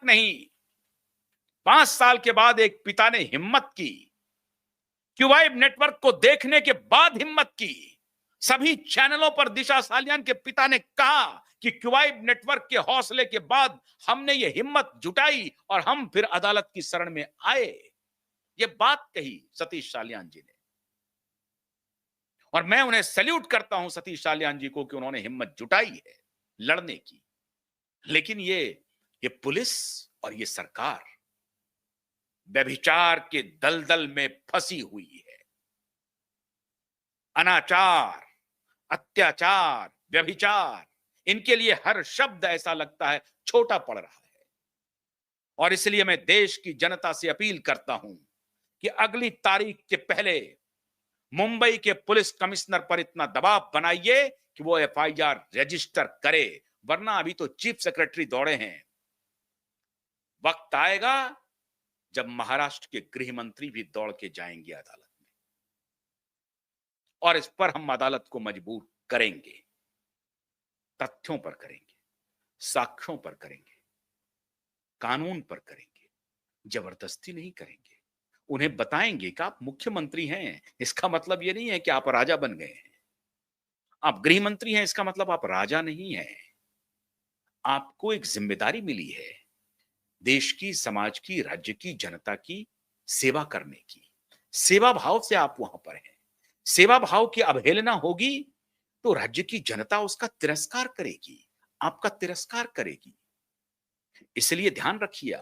नहीं, 5 साल के बाद एक पिता ने हिम्मत की, क्यूवाइब नेटवर्क को देखने के बाद हिम्मत की। सभी चैनलों पर दिशा सालियान के पिता ने कहा कि क्यूवाइब नेटवर्क के हौसले के बाद हमने ये हिम्मत जुटाई और हम फिर अदालत की शरण में आए। ये बात कही सतीश सालियान जी ने, और मैं उन्हें सैल्यूट करता हूं सतीश सालियान जी को कि उन्होंने हिम्मत जुटाई है लड़ने की। लेकिन ये पुलिस और ये सरकार व्यभिचार के दलदल में फंसी हुई है। अनाचार, अत्याचार, व्यभिचार, इनके लिए हर शब्द ऐसा लगता है छोटा पड़ रहा है। और इसलिए मैं देश की जनता से अपील करता हूं कि अगली तारीख के पहले मुंबई के पुलिस कमिश्नर पर इतना दबाव बनाइए कि वो एफआईआर रजिस्टर करे, वरना अभी तो चीफ सेक्रेटरी दौड़े हैं। वक्त आएगा जब महाराष्ट्र के गृह मंत्री भी दौड़ के जाएंगे अदालत में, और इस पर हम अदालत को मजबूर करेंगे। तथ्यों पर करेंगे, साक्ष्यों पर करेंगे, कानून पर करेंगे, जबरदस्ती नहीं करेंगे। उन्हें बताएंगे कि आप मुख्यमंत्री हैं, इसका मतलब यह नहीं है कि आप राजा बन गए हैं। आप गृह मंत्री हैं, इसका मतलब आप राजा नहीं हैं। आपको एक जिम्मेदारी मिली है देश की, समाज की, राज्य की, जनता की सेवा करने की। सेवा भाव से आप वहां पर हैं। सेवा भाव की अवहेलना होगी तो राज्य की जनता उसका तिरस्कार करेगी, आपका तिरस्कार करेगी। इसलिए ध्यान रखिए,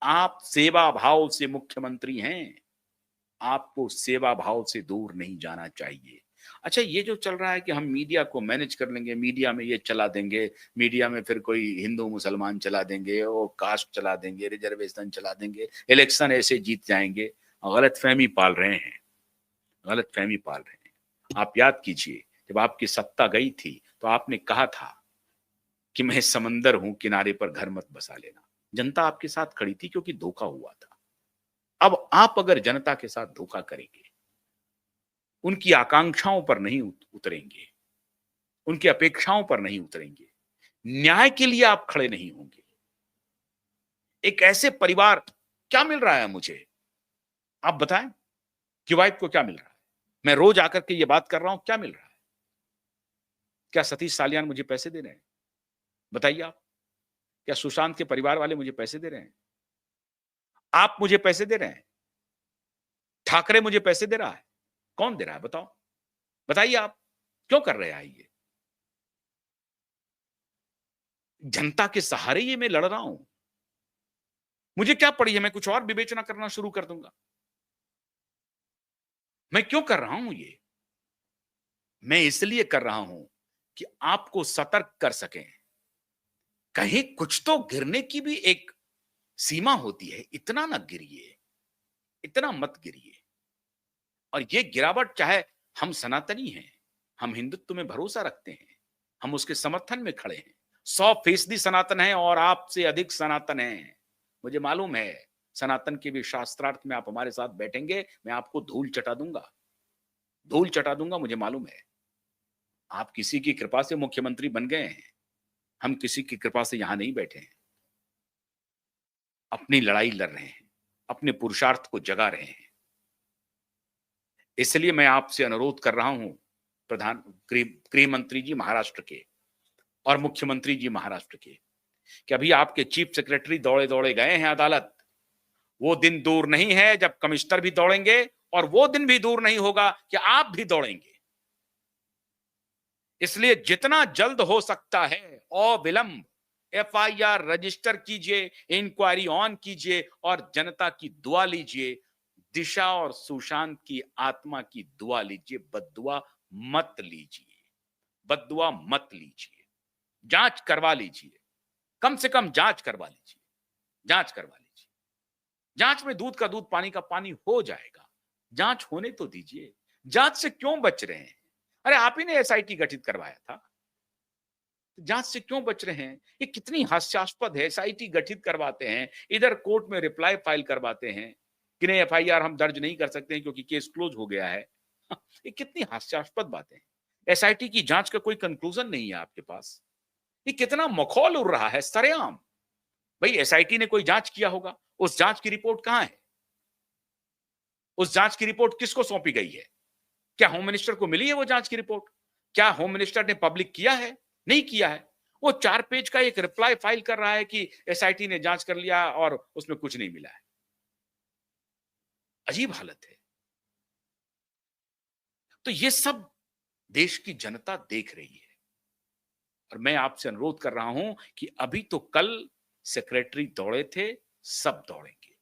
आप सेवा भाव से मुख्यमंत्री हैं, आपको सेवा भाव से दूर नहीं जाना चाहिए। अच्छा, ये जो चल रहा है कि हम मीडिया को मैनेज कर लेंगे, मीडिया में ये चला देंगे, मीडिया में फिर कोई हिंदू मुसलमान चला देंगे, वो कास्ट चला देंगे, रिजर्वेशन चला देंगे, इलेक्शन ऐसे जीत जाएंगे, गलतफहमी पाल रहे हैं, गलतफहमी पाल रहे हैं। आप याद कीजिए, जब आपकी सत्ता गई थी तो आपने कहा था कि मैं समंदर हूं, किनारे पर घर मत बसा लेना। जनता आपके साथ खड़ी थी क्योंकि धोखा हुआ था। अब आप अगर जनता के साथ धोखा करेंगे, उनकी आकांक्षाओं पर नहीं उतरेंगे, उनकी अपेक्षाओं पर नहीं उतरेंगे, न्याय के लिए आप खड़े नहीं होंगे, एक ऐसे परिवार, क्या मिल रहा है मुझे, आप बताएं, क्यूवाइब को क्या मिल रहा है? मैं रोज आकर के ये बात कर रहा हूं, क्या मिल रहा है? क्या सतीश सालियान मुझे पैसे दे रहे हैं? बताइए आप। क्या सुशांत के परिवार वाले मुझे पैसे दे रहे हैं? आप मुझे पैसे दे रहे हैं? ठाकरे मुझे पैसे दे रहा है? कौन दे रहा है? बताओ, बताइए आप, क्यों कर रहे हैं ये? जनता के सहारे ये मैं लड़ रहा हूं। मुझे क्या पड़ी है, मैं कुछ और विवेचना करना शुरू कर दूंगा। मैं क्यों कर रहा हूं ये? मैं इसलिए कर रहा हूं कि आपको सतर्क कर सकें। कहीं कुछ तो गिरने की भी एक सीमा होती है। इतना ना गिरिए, इतना मत गिरिए। और ये गिरावट, चाहे हम सनातनी हैं, हम हिंदुत्व में भरोसा रखते हैं, हम उसके समर्थन में खड़े हैं, 100% सनातन है और आपसे अधिक सनातन है। मुझे मालूम है, सनातन के भी शास्त्रार्थ में आप हमारे साथ बैठेंगे, मैं आपको धूल चटा दूंगा, धूल चटा दूंगा, मुझे मालूम है। आप किसी की कृपा से मुख्यमंत्री बन गए हैं, हम किसी की कृपा से यहां नहीं बैठे हैं। अपनी लड़ाई लड़ रहे हैं, अपने पुरुषार्थ को जगा रहे हैं। इसलिए मैं आपसे अनुरोध कर रहा हूं, प्रधान गृह मंत्री जी महाराष्ट्र के और मुख्यमंत्री जी महाराष्ट्र के, कि अभी आपके चीफ सेक्रेटरी दौड़े दौड़े गए हैं अदालत। वो दिन दूर नहीं है जब कमिश्नर भी दौड़ेंगे, और वो दिन भी दूर नहीं होगा कि आप भी दौड़ेंगे। इसलिए जितना जल्द हो सकता है अविलंब एफआईआर रजिस्टर कीजिए, इंक्वायरी ऑन कीजिए और जनता की दुआ लीजिए। दिशा और सुशांत की आत्मा की दुआ लीजिए, बद्दुआ मत लीजिए, बद्दुआ मत लीजिए। जांच करवा लीजिए, कम से कम जांच करवा लीजिए, जांच करवा लीजिए। जांच में दूध का दूध, पानी का पानी हो जाएगा। जांच होने तो दीजिए। जांच से क्यों बच रहे हैं? अरे आप ही ने एसआईटी गठित करवाया था, जांच से क्यों बच रहे हैं? ये कितनी हास्यास्पद है। एसआईटी गठित करवाते हैं, इधर कोर्ट में रिप्लाई फाइल करवाते हैं कि नहीं, एफआईआर हम दर्ज नहीं कर सकते हैं क्योंकि केस क्लोज हो गया है। ये कितनी हास्यास्पद बातें हैं। एसआईटी की जांच का कोई कंक्लूजन नहीं है आपके पास। ये कितना मखौल उड़ रहा है सरेआम। भाई एसआईटी ने कोई जांच किया होगा, उस जांच की रिपोर्ट कहां है? उस जांच की रिपोर्ट किसको सौंपी गई है? क्या होम मिनिस्टर को मिली है वो जांच की रिपोर्ट? क्या होम मिनिस्टर ने पब्लिक किया है? नहीं किया है। वो 4 पेज का एक रिप्लाई फाइल कर रहा है कि एसआईटी ने जांच कर लिया और उसमें कुछ नहीं मिला है। अजीब हालत है। तो ये सब देश की जनता देख रही है और मैं आपसे अनुरोध कर रहा हूं कि अभी तो कल सेक्रेटरी दौड़े थे, सब दौड़ेंगे,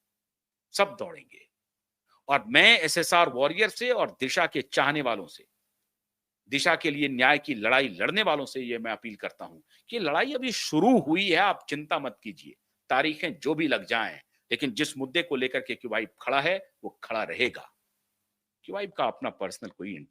सब दौड़ेंगे। और मैं एसएसआर वॉरियर से और दिशा के चाहने वालों से, दिशा के लिए न्याय की लड़ाई लड़ने वालों से ये मैं अपील करता हूं कि लड़ाई अभी शुरू हुई है, आप चिंता मत कीजिए। तारीखें जो भी लग जाएं, लेकिन जिस मुद्दे को लेकर के क्यूबाइब खड़ा है वो खड़ा रहेगा। क्यूबाइब का अपना पर्सनल कोई